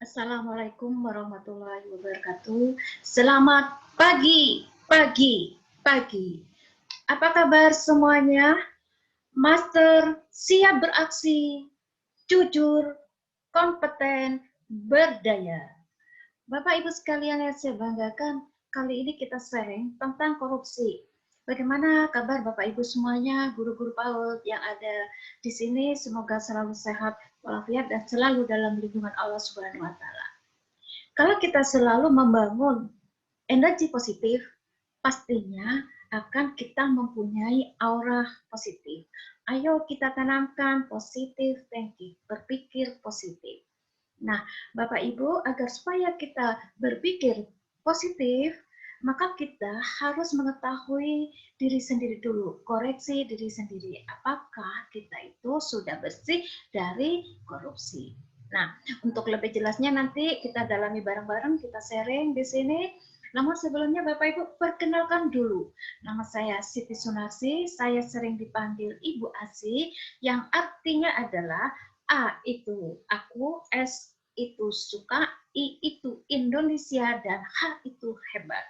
Assalamualaikum warahmatullahi wabarakatuh. Selamat pagi, pagi, pagi. Apa kabar semuanya? Master siap beraksi, jujur, kompeten, berdaya. Bapak Ibu sekalian yang saya banggakan, kali ini kita sharing tentang korupsi. Bagaimana kabar Bapak Ibu semuanya, guru-guru PAUD yang ada di sini? Semoga selalu sehat walafiat dan selalu dalam lindungan Allah Subhanahu wa taala. Kalau kita selalu membangun energi positif, pastinya akan kita mempunyai aura positif. Ayo kita tanamkan positif thinking, berpikir positif. Nah, Bapak Ibu, agar supaya kita berpikir positif, maka kita harus mengetahui diri sendiri dulu, koreksi diri sendiri. Apakah kita itu sudah bersih dari korupsi? Nah, untuk lebih jelasnya nanti kita dalami bareng-bareng, kita sharing di sini. Namun sebelumnya Bapak Ibu perkenalkan dulu. Nama saya Siti Sunarsi, saya sering dipanggil Ibu Asi, yang artinya adalah A itu aku, S itu suka, I itu Indonesia, dan H itu hebat.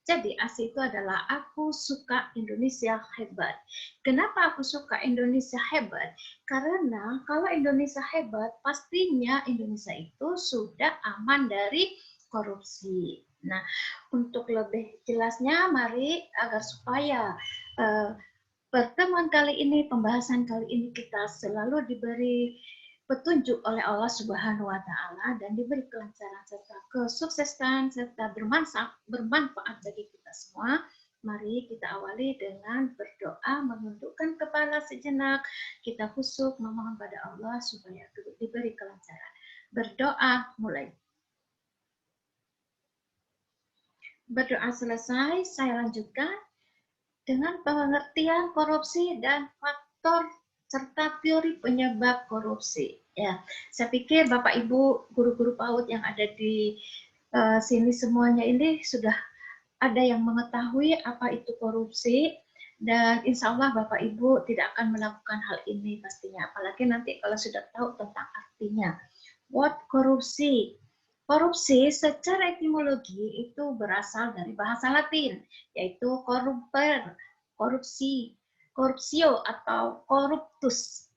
Jadi ASI itu adalah aku suka Indonesia hebat. Kenapa aku suka Indonesia hebat? Karena kalau Indonesia hebat, pastinya Indonesia itu sudah aman dari korupsi. Nah, untuk lebih jelasnya, mari agar supaya pertemuan kali ini, pembahasan kali ini kita selalu diberi petunjuk oleh Allah Subhanahu wa taala dan diberi kelancaran serta kesuksesan serta bermanfaat bagi kita semua. Mari kita awali dengan berdoa, menundukkan kepala sejenak, kita khusyuk memohon pada Allah supaya diberi kelancaran. Berdoa mulai. Berdoa selesai, saya lanjutkan dengan pengertian korupsi dan faktor serta teori penyebab korupsi. Ya, saya pikir Bapak Ibu guru-guru PAUD yang ada di sini semuanya ini sudah ada yang mengetahui apa itu korupsi, dan insya Allah Bapak Ibu tidak akan melakukan hal ini pastinya, apalagi nanti kalau sudah tahu tentang artinya. What korupsi? Korupsi secara etimologi itu berasal dari bahasa Latin, yaitu corrupere, korupsi, corruptio atau corruptus.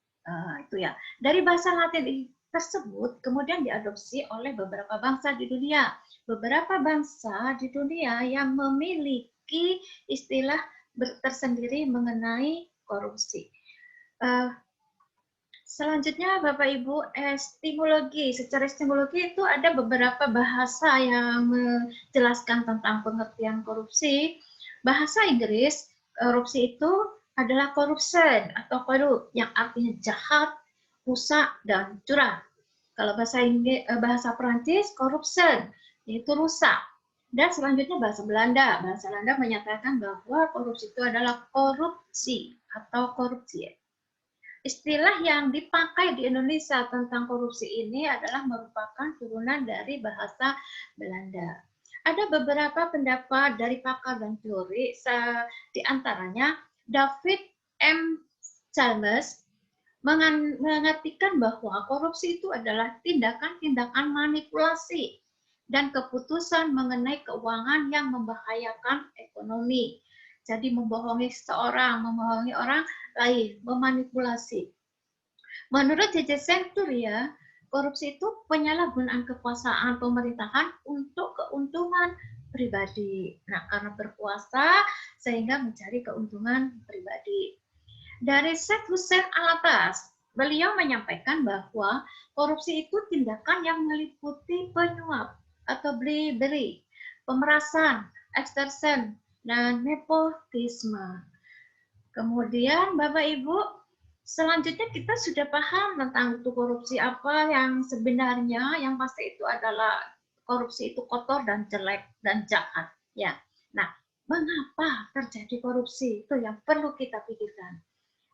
Itu ya. Dari bahasa Latin tersebut kemudian diadopsi oleh beberapa bangsa di dunia. Beberapa bangsa di dunia yang memiliki istilah tersendiri mengenai korupsi. Selanjutnya Bapak Ibu, etimologi. Secara etimologi itu ada beberapa bahasa yang menjelaskan tentang pengertian korupsi. Bahasa Inggris, korupsi itu adalah corruption atau korup yang artinya jahat, rusak, dan curang. Kalau bahasa Perancis, corruption, yaitu rusak. Dan selanjutnya bahasa Belanda. Bahasa Belanda menyatakan bahwa korupsi itu adalah korupsi atau korupsi. Istilah yang dipakai di Indonesia tentang korupsi ini adalah merupakan turunan dari bahasa Belanda. Ada beberapa pendapat dari pakar dan teori, di antaranya David M. Chalmers mengartikan bahwa korupsi itu adalah tindakan-tindakan manipulasi dan keputusan mengenai keuangan yang membahayakan ekonomi. Jadi membohongi seseorang, membohongi orang lain, memanipulasi. Menurut J.J. Centuria, korupsi itu penyalahgunaan kekuasaan pemerintahan untuk keuntungan pribadi. Nah, karena berkuasa sehingga mencari keuntungan pribadi. Dari Syed Hussein Alatas, beliau menyampaikan bahwa korupsi itu tindakan yang meliputi penyuap atau beli-beli, pemerasan, extortion, dan nepotisme. Kemudian Bapak Ibu, selanjutnya kita sudah paham tentang itu korupsi apa yang sebenarnya, yang pasti itu adalah korupsi itu kotor dan jelek dan jahat. Ya, nah mengapa terjadi korupsi itu yang perlu kita pikirkan.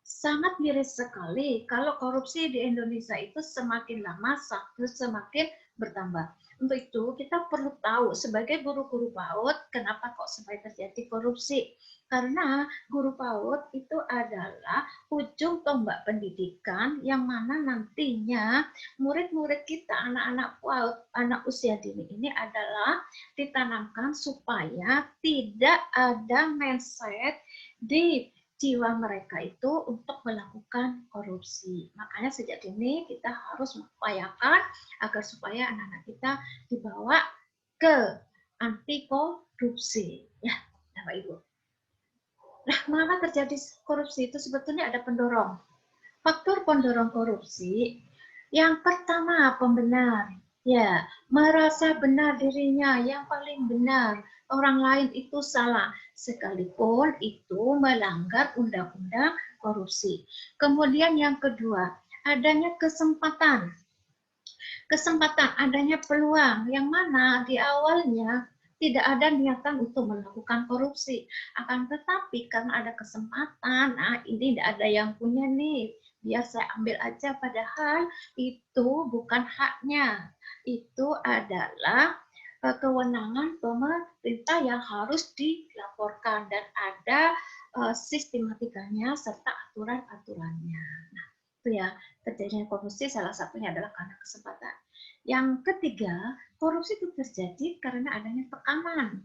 sangat miris sekali kalau korupsi di Indonesia itu semakin lama semakin bertambah. Untuk itu kita perlu tahu sebagai guru-guru PAUD kenapa kok sampai terjadi korupsi. Karena guru PAUD itu adalah ujung tombak pendidikan yang mana nantinya murid-murid kita, anak-anak PAUD, anak usia dini ini adalah ditanamkan supaya tidak ada mindset di jiwa mereka itu untuk melakukan korupsi. Makanya sejak dini kita harus mengupayakan agar supaya anak-anak kita dibawa ke anti korupsi. Ya, Bapak Ibu. Nah, mengapa terjadi korupsi itu sebetulnya ada pendorong. Faktor pendorong korupsi yang pertama pembenar. Ya, merasa benar dirinya yang paling benar. Orang lain itu salah, sekalipun itu melanggar undang-undang korupsi. Kemudian yang kedua, adanya kesempatan. Kesempatan, adanya peluang yang mana di awalnya tidak ada niatan untuk melakukan korupsi. Akan tetapi karena ada kesempatan, nah ini tidak ada yang punya nih, biar saya ambil aja, padahal itu bukan haknya. Itu adalah kewenangan pemerintah yang harus dilaporkan dan ada sistematikanya serta aturan-aturannya. Nah, itu ya, terjadinya korupsi salah satunya adalah karena kesempatan. Yang ketiga, korupsi itu terjadi karena adanya tekanan.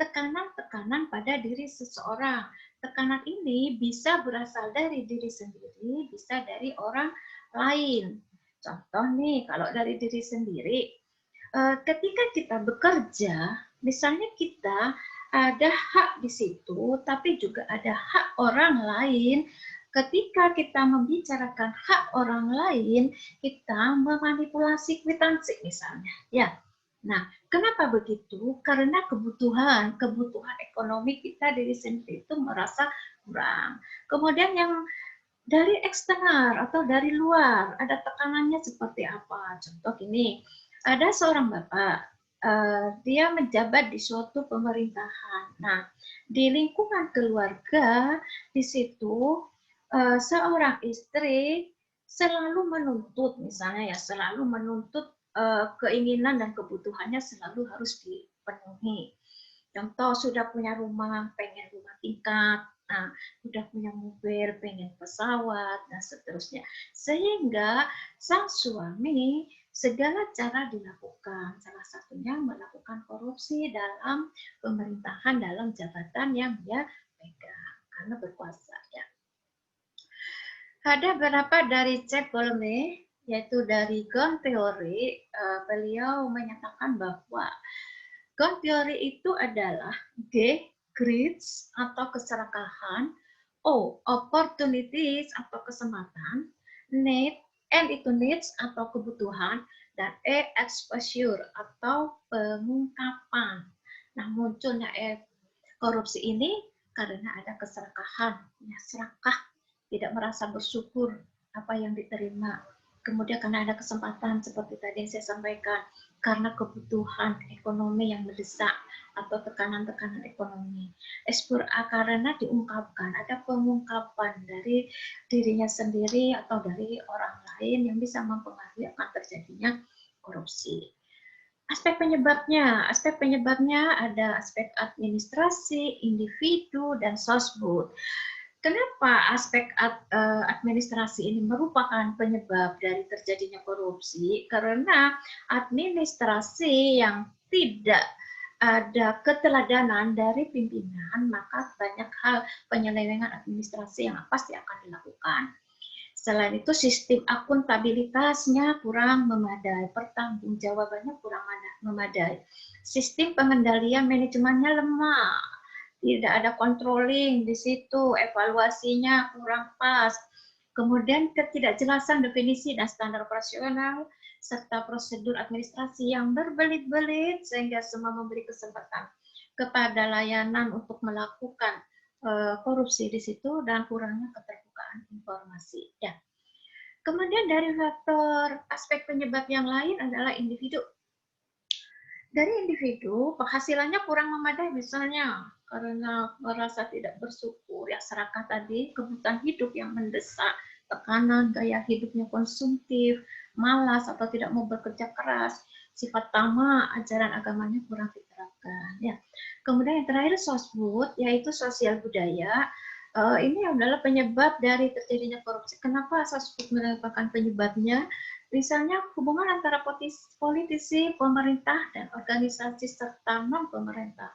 Tekanan-tekanan pada diri seseorang. Tekanan ini bisa berasal dari diri sendiri, bisa dari orang lain. Contoh nih, kalau dari diri sendiri, ketika kita bekerja, misalnya kita ada hak di situ, tapi juga ada hak orang lain. Ketika kita membicarakan hak orang lain, kita memanipulasi kwitansi misalnya. Ya, nah kenapa begitu? Karena kebutuhan ekonomi kita diri sendiri itu merasa kurang. Kemudian yang dari eksternal atau dari luar ada tekanannya seperti apa? Contoh gini, ada seorang bapak, dia menjabat di suatu pemerintahan. Nah, di lingkungan keluarga di situ seorang istri selalu menuntut, misalnya ya, selalu menuntut keinginan dan kebutuhannya selalu harus dipenuhi. Contoh sudah punya rumah, pengen rumah tingkat, nah, sudah punya mobil, pengen pesawat, dan seterusnya. Sehingga sang suami segala cara dilakukan, salah satunya melakukan korupsi dalam pemerintahan, dalam jabatan yang dia pegang, karena berkuasa. Ya. Ada beberapa dari Jack Golome, yaitu dari Gone Theory, beliau menyatakan bahwa Gone Theory itu adalah G, greed atau keserakahan, O, opportunities atau kesempatan, need, N itu needs atau kebutuhan, dan E, exposure atau pengungkapan. Nah, munculnya korupsi ini karena ada keserakahan, ya, serakah, tidak merasa bersyukur apa yang diterima. Kemudian karena ada kesempatan seperti tadi yang saya sampaikan, karena kebutuhan ekonomi yang mendesak atau tekanan-tekanan ekonomi. Karena diungkapkan, ada pengungkapan dari dirinya sendiri atau dari orang lain yang bisa mempengaruhi akan terjadinya korupsi. Aspek penyebabnya ada aspek administrasi, individu, dan sosbud. Kenapa aspek administrasi ini merupakan penyebab dari terjadinya korupsi? Karena administrasi yang tidak ada keteladanan dari pimpinan, maka banyak hal penyelewengan administrasi yang pasti akan dilakukan. Selain itu, sistem akuntabilitasnya kurang memadai, pertanggungjawabannya kurang memadai. Sistem pengendalian manajemennya lemah, tidak ada controlling di situ, evaluasinya kurang pas. Kemudian ketidakjelasan definisi dan standar operasional, serta prosedur administrasi yang berbelit-belit sehingga semua memberi kesempatan kepada layanan untuk melakukan korupsi di situ dan kurangnya keterbukaan informasi. Ya. Kemudian dari faktor aspek penyebab yang lain adalah individu. Dari individu, penghasilannya kurang memadai misalnya karena merasa tidak bersyukur, ya serakah tadi, kebutuhan hidup yang mendesak, tekanan gaya hidupnya konsumtif, malas atau tidak mau bekerja keras, sifat tamak, ajaran agamanya kurang diterapkan. Ya. Kemudian yang terakhir sosbud, yaitu sosial budaya. Ini adalah penyebab dari terjadinya korupsi. Kenapa sosbud merupakan penyebabnya? Misalnya hubungan antara politisi, pemerintah, dan organisasi serta non-pemerintah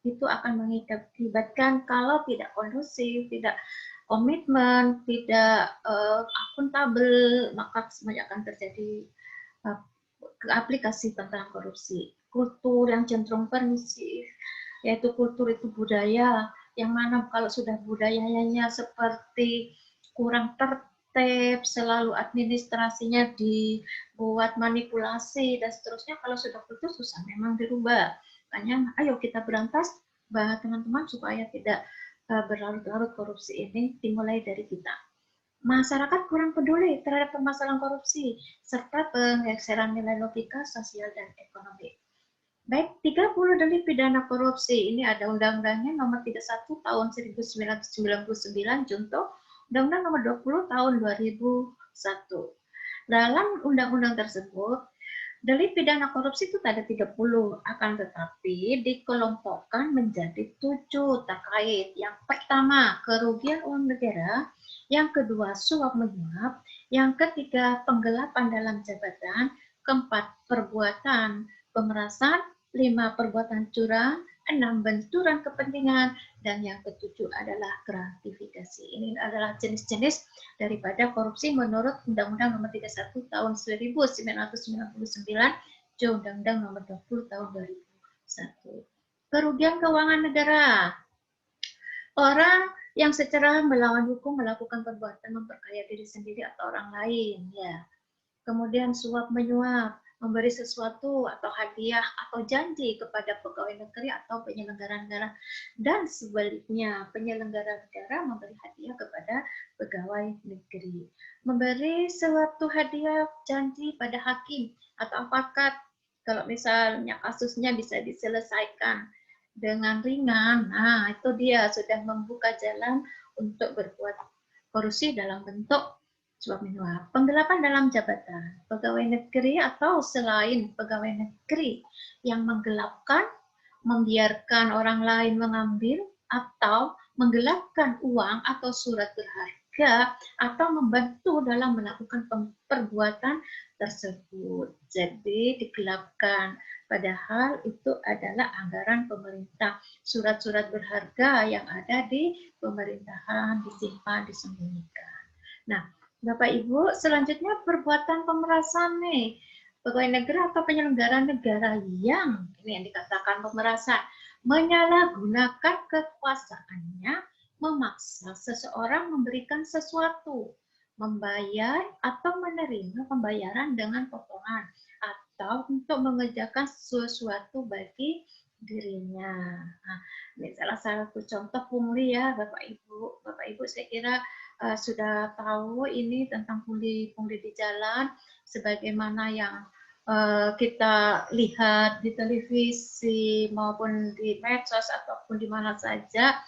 itu akan mengakibatkan kalau tidak kondusif, tidak komitmen, tidak akuntabel, maka semuanya akan terjadi uh, aplikasi tentang korupsi. Kultur yang cenderung permisif, yaitu kultur itu budaya, yang mana kalau sudah budayanya seperti kurang tertib, selalu administrasinya dibuat manipulasi, dan seterusnya, kalau sudah putus susah memang dirubah. Makanya ayo kita berantas, teman-teman, supaya tidak berlarut-larut korupsi ini dimulai dari kita. Masyarakat kurang peduli terhadap permasalahan korupsi, serta penggeseran nilai logika, sosial, dan ekonomi. Baik, 30 delik pidana korupsi. Ini ada undang-undangnya nomor 31 tahun 1999, contoh Undang-Undang nomor 20 tahun 2001. Dalam undang-undang tersebut, delik pidana korupsi itu ada 30, akan tetapi dikelompokkan menjadi 7 terkait. Yang pertama, kerugian uang negara. Yang kedua, suap menyuap. Yang ketiga, penggelapan dalam jabatan. Keempat, perbuatan pemerasan. 5, perbuatan curang. 6, benturan kepentingan. Dan yang ketujuh adalah gratifikasi. Ini adalah jenis-jenis daripada korupsi menurut Undang-Undang Nomor 31 Tahun 1999, Undang-Undang Nomor 20 Tahun 2001. Kerugian keuangan negara. Orang yang secara melawan hukum melakukan perbuatan memperkaya diri sendiri atau orang lain, ya. Kemudian suap menyuap, memberi sesuatu atau hadiah atau janji kepada pegawai negeri atau penyelenggara negara, dan sebaliknya penyelenggara negara memberi hadiah kepada pegawai negeri. Memberi suatu hadiah janji pada hakim atau advokat, kalau misalnya kasusnya bisa diselesaikan dengan ringan, nah itu dia sudah membuka jalan untuk berbuat korupsi dalam bentuk suap menyuap. Penggelapan dalam jabatan, pegawai negeri atau selain pegawai negeri yang menggelapkan, membiarkan orang lain mengambil, atau menggelapkan uang atau surat berharga, atau membantu dalam melakukan perbuatan tersebut. Jadi digelapkan, padahal itu adalah anggaran pemerintah. Surat-surat berharga yang ada di pemerintahan disimpan, disembunyikan. Nah, Bapak Ibu, selanjutnya perbuatan pemerasan nih. Pegawai negeri atau penyelenggara negara yang, ini yang dikatakan pemerasan, menyalahgunakan kekuasaannya, memaksa seseorang memberikan sesuatu, membayar atau menerima pembayaran dengan potongan, atau untuk mengerjakan sesuatu bagi dirinya. Nah, ini salah satu contoh pungli ya, Bapak Ibu. Bapak Ibu, saya kira sudah tahu ini tentang pungli di jalan, sebagaimana yang kita lihat di televisi maupun di medsos ataupun di mana saja.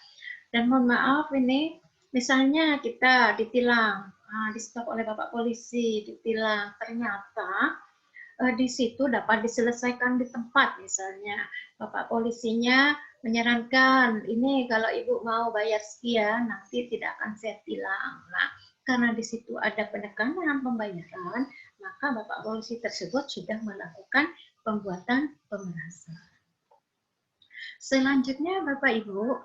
Dan mohon maaf ini, misalnya kita ditilang, di stop oleh Bapak polisi, ditilang, ternyata di situ dapat diselesaikan di tempat, misalnya Bapak polisinya menyarankan, ini kalau Ibu mau bayar sekian, nanti tidak akan saya tilang. Nah, karena di situ ada penekanan pembayaran, maka Bapak polisi tersebut sudah melakukan pembuatan pemerasan. Selanjutnya Bapak Ibu,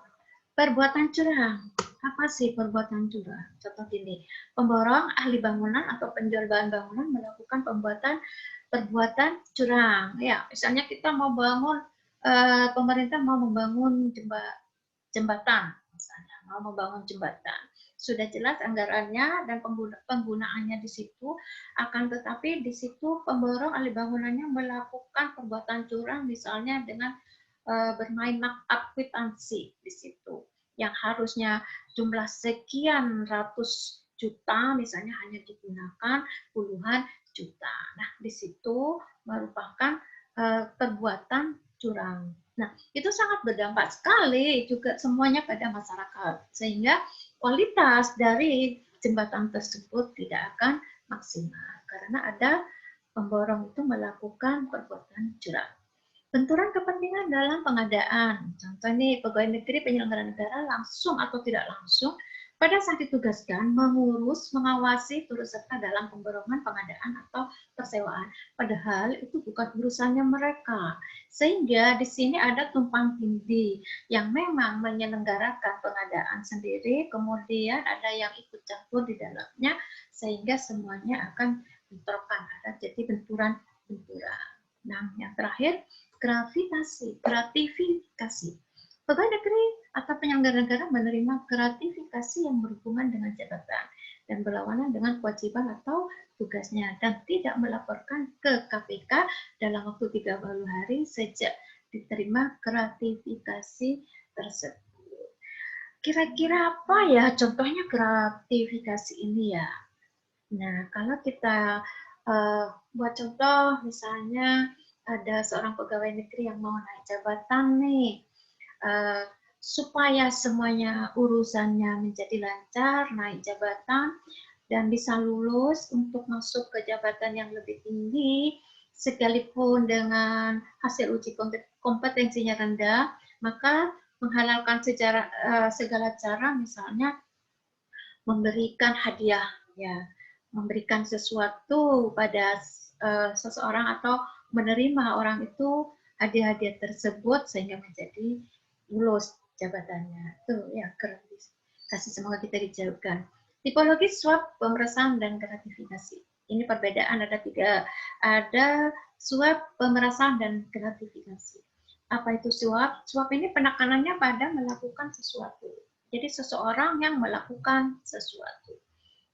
perbuatan curang. Apa sih perbuatan curang? Contoh gini, pemborong, ahli bangunan, atau penjual bahan bangunan melakukan perbuatan curang. Ya, misalnya kita mau bangun, pemerintah mau membangun jembatan, misalnya mau membangun jembatan. Sudah jelas anggarannya dan penggunaannya di situ, akan tetapi di situ pemborong ahli bangunannya melakukan perbuatan curang, misalnya dengan bermain markup kwitansi di situ, yang harusnya jumlah sekian ratus juta misalnya hanya digunakan puluhan juta. Nah, di situ merupakan perbuatan curang. Nah, itu sangat berdampak sekali juga semuanya pada masyarakat, sehingga kualitas dari jembatan tersebut tidak akan maksimal karena ada pemborong itu melakukan perbuatan curang. Benturan kepentingan dalam pengadaan. Contoh nih, pegawai negeri penyelenggara negara langsung atau tidak langsung pada saat ditugaskan mengurus, mengawasi, turut serta dalam pemborongan pengadaan atau persewaan. Padahal itu bukan urusannya mereka. Sehingga di sini ada tumpang tindih yang memang menyelenggarakan pengadaan sendiri, kemudian ada yang ikut campur di dalamnya, sehingga semuanya akan bentrokan, ada jadi benturan-benturan. Nah, yang terakhir, gratifikasi. Pegawai negeri atau penyelenggara negara menerima gratifikasi yang berhubungan dengan jabatan dan berlawanan dengan kewajiban atau tugasnya dan tidak melaporkan ke KPK dalam waktu 30 hari sejak diterima gratifikasi tersebut. Kira-kira apa ya contohnya gratifikasi ini ya? Nah, kalau kita buat contoh, misalnya ada seorang pegawai negeri yang mau naik jabatan nih, supaya semuanya urusannya menjadi lancar, naik jabatan, dan bisa lulus untuk masuk ke jabatan yang lebih tinggi, sekalipun dengan hasil uji kompetensinya rendah, maka menghalalkan segala cara, misalnya memberikan hadiah, ya, memberikan sesuatu pada seseorang atau menerima orang itu hadiah-hadiah tersebut sehingga menjadi lulus jabatannya. Itu ya gratifikasi, semoga kita dijauhkan. Tipologi suap, pemerasan, dan gratifikasi. Ini perbedaan ada tiga, ada suap, pemerasan, dan gratifikasi. Apa itu suap? Suap ini penekanannya pada melakukan sesuatu. Jadi seseorang yang melakukan sesuatu.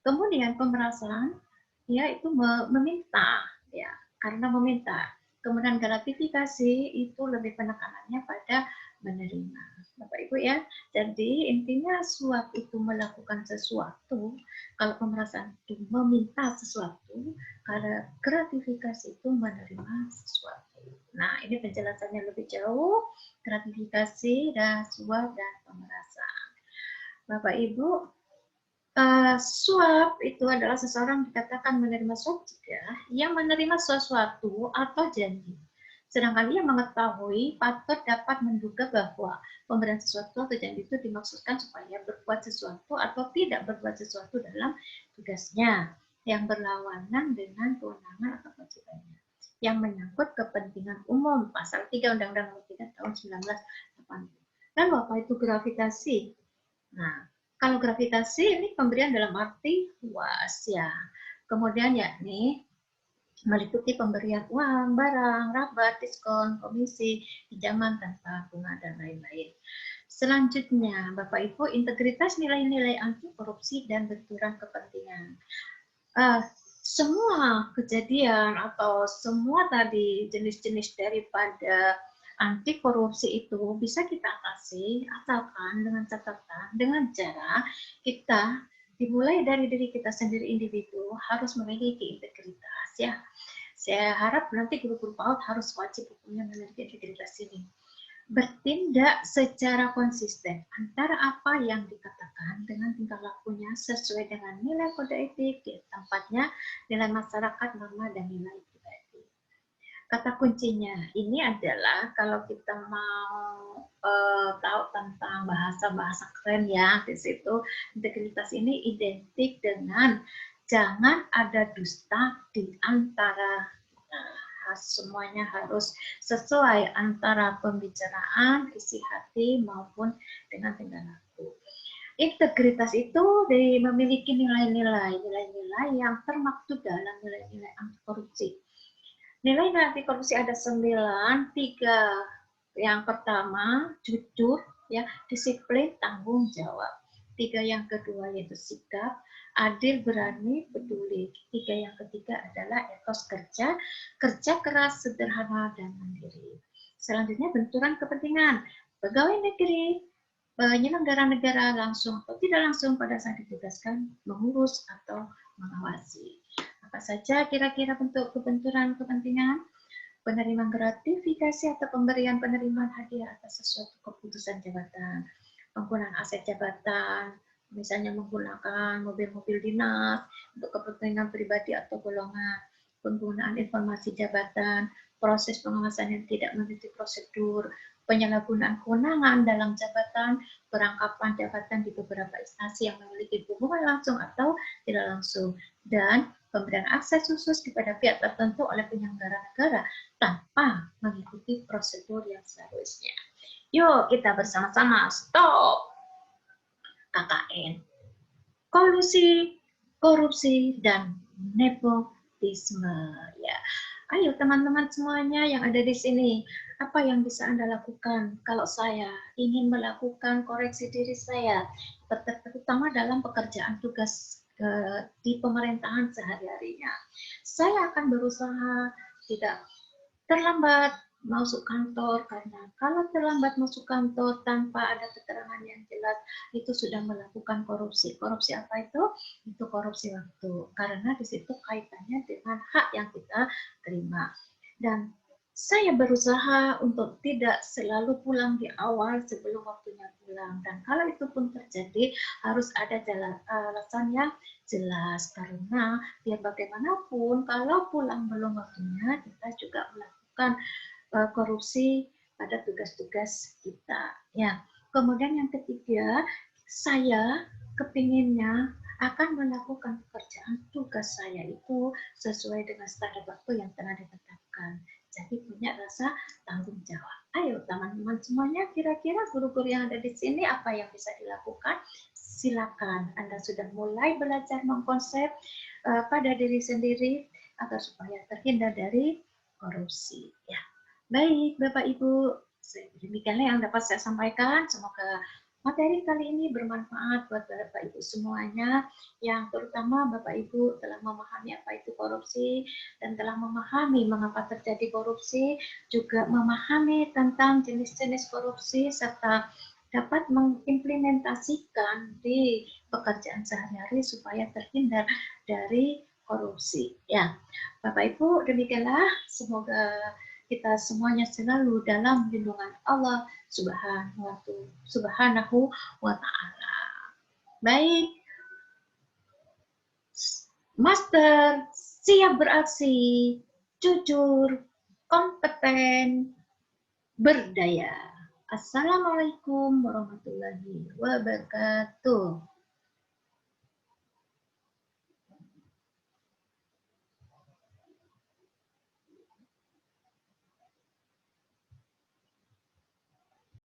Kemudian pemerasan, ya itu meminta, ya karena meminta. Kemudian gratifikasi itu lebih penekanannya pada menerima. Bapak Ibu ya, jadi intinya suap itu melakukan sesuatu, kalau pemerasan itu meminta sesuatu, kalau gratifikasi itu menerima sesuatu. Nah, ini penjelasannya lebih jauh, gratifikasi dan suap dan pemerasan. Bapak Ibu, suap itu adalah seseorang dikatakan menerima suap jika yang menerima sesuatu atau janji. Sedangkan ia mengetahui patut dapat menduga bahwa pemberian sesuatu atau janji itu dimaksudkan supaya berbuat sesuatu atau tidak berbuat sesuatu dalam tugasnya yang berlawanan dengan kewenangan atau kewajibannya yang menyangkut kepentingan umum, pasal 3 Undang-Undang Nomor 3 tahun 1980. Lalu apa itu gravitasi? Nah, kalau gravitasi ini pemberian dalam arti luas ya. Kemudian yakni meliputi pemberian uang, barang, rabat, diskon, komisi, pinjaman tanpa bunga, dan lain-lain. Selanjutnya, Bapak Ibu, integritas nilai-nilai anti korupsi dan benturan kepentingan. Semua kejadian atau semua tadi jenis-jenis daripada anti korupsi itu bisa kita atasi asalkan dengan catatan, dengan cara kita dimulai dari diri kita sendiri individu harus memiliki integritas ya. Saya harap nanti guru-guru PAUD harus wajib hukumnya memiliki integritas ini. Bertindak secara konsisten antara apa yang dikatakan dengan tingkah lakunya sesuai dengan nilai kode etik di tempatnya, nilai masyarakat, norma, dan nilai pribadi. Kata kuncinya ini adalah kalau kita mau tahu tentang bahasa-bahasa keren ya, di situ integritas ini identik dengan jangan ada dusta di antara semuanya harus sesuai antara pembicaraan, isi hati maupun dengan tingkah laku. Integritas itu memiliki nilai-nilai yang termaktub dalam nilai-nilai anti korupsi. Nilai anti korupsi ada 9, 3 yang pertama jujur, ya, disiplin, tanggung jawab. 3 yang kedua yaitu sikap, adil, berani, peduli. 3 yang ketiga adalah etos kerja, kerja keras, sederhana, dan mandiri. Selanjutnya benturan kepentingan. Pegawai negeri, penyelenggara negara langsung atau tidak langsung pada saat ditugaskan mengurus atau mengawasi. Apa saja kira-kira bentuk kebenturan kepentingan? penerimaan gratifikasi atau pemberian penerimaan hadiah atas sesuatu keputusan jabatan, penggunaan aset jabatan, misalnya menggunakan mobil-mobil dinas untuk kepentingan pribadi atau golongan, penggunaan informasi jabatan, proses pengawasan yang tidak mengikuti prosedur, penyalahgunaan kewenangan dalam jabatan, perangkapan jabatan di beberapa instansi yang memiliki hubungan langsung atau tidak langsung, dan pemberian akses khusus kepada pihak tertentu oleh penyelenggara negara tanpa mengikuti prosedur yang seharusnya. Yuk kita bersama-sama stop KKN, kolusi, korupsi, dan nepotisme. Ya, ayo teman-teman semuanya yang ada di sini, apa yang bisa Anda lakukan kalau saya ingin melakukan koreksi diri saya, terutama dalam pekerjaan tugas di pemerintahan sehari-harinya. Saya akan berusaha tidak terlambat masuk kantor, karena kalau terlambat masuk kantor tanpa ada keterangan yang jelas, itu sudah melakukan korupsi. Korupsi apa itu? Itu korupsi waktu, karena di situ kaitannya dengan hak yang kita terima. Dan saya berusaha untuk tidak selalu pulang di awal sebelum waktunya pulang. Dan kalau itu pun terjadi, harus ada alasan yang jelas, karena biar bagaimanapun kalau pulang belum waktunya, kita juga melakukan korupsi pada tugas-tugas kita. Ya, kemudian yang ketiga, saya kepinginnya akan melakukan pekerjaan tugas saya itu sesuai dengan standar waktu yang telah ditetapkan. Jadi punya rasa tanggung jawab. Ayo teman-teman semuanya, kira-kira guru-guru yang ada di sini apa yang bisa dilakukan? Silakan, Anda sudah mulai belajar mengkonsep pada diri sendiri agar supaya terhindar dari korupsi. Ya. Baik, Bapak Ibu, demikianlah yang dapat saya sampaikan. Semoga materi kali ini bermanfaat buat Bapak Ibu semuanya, yang terutama Bapak Ibu telah memahami apa itu korupsi dan telah memahami mengapa terjadi korupsi, juga memahami tentang jenis-jenis korupsi serta dapat mengimplementasikan di pekerjaan sehari-hari supaya terhindar dari korupsi. Ya, Bapak Ibu, demikianlah semoga kita semuanya selalu dalam lindungan Allah Subhanahu wa Ta'ala. Baik, Master siap beraksi, jujur, kompeten, berdaya. Assalamualaikum warahmatullahi wabarakatuh.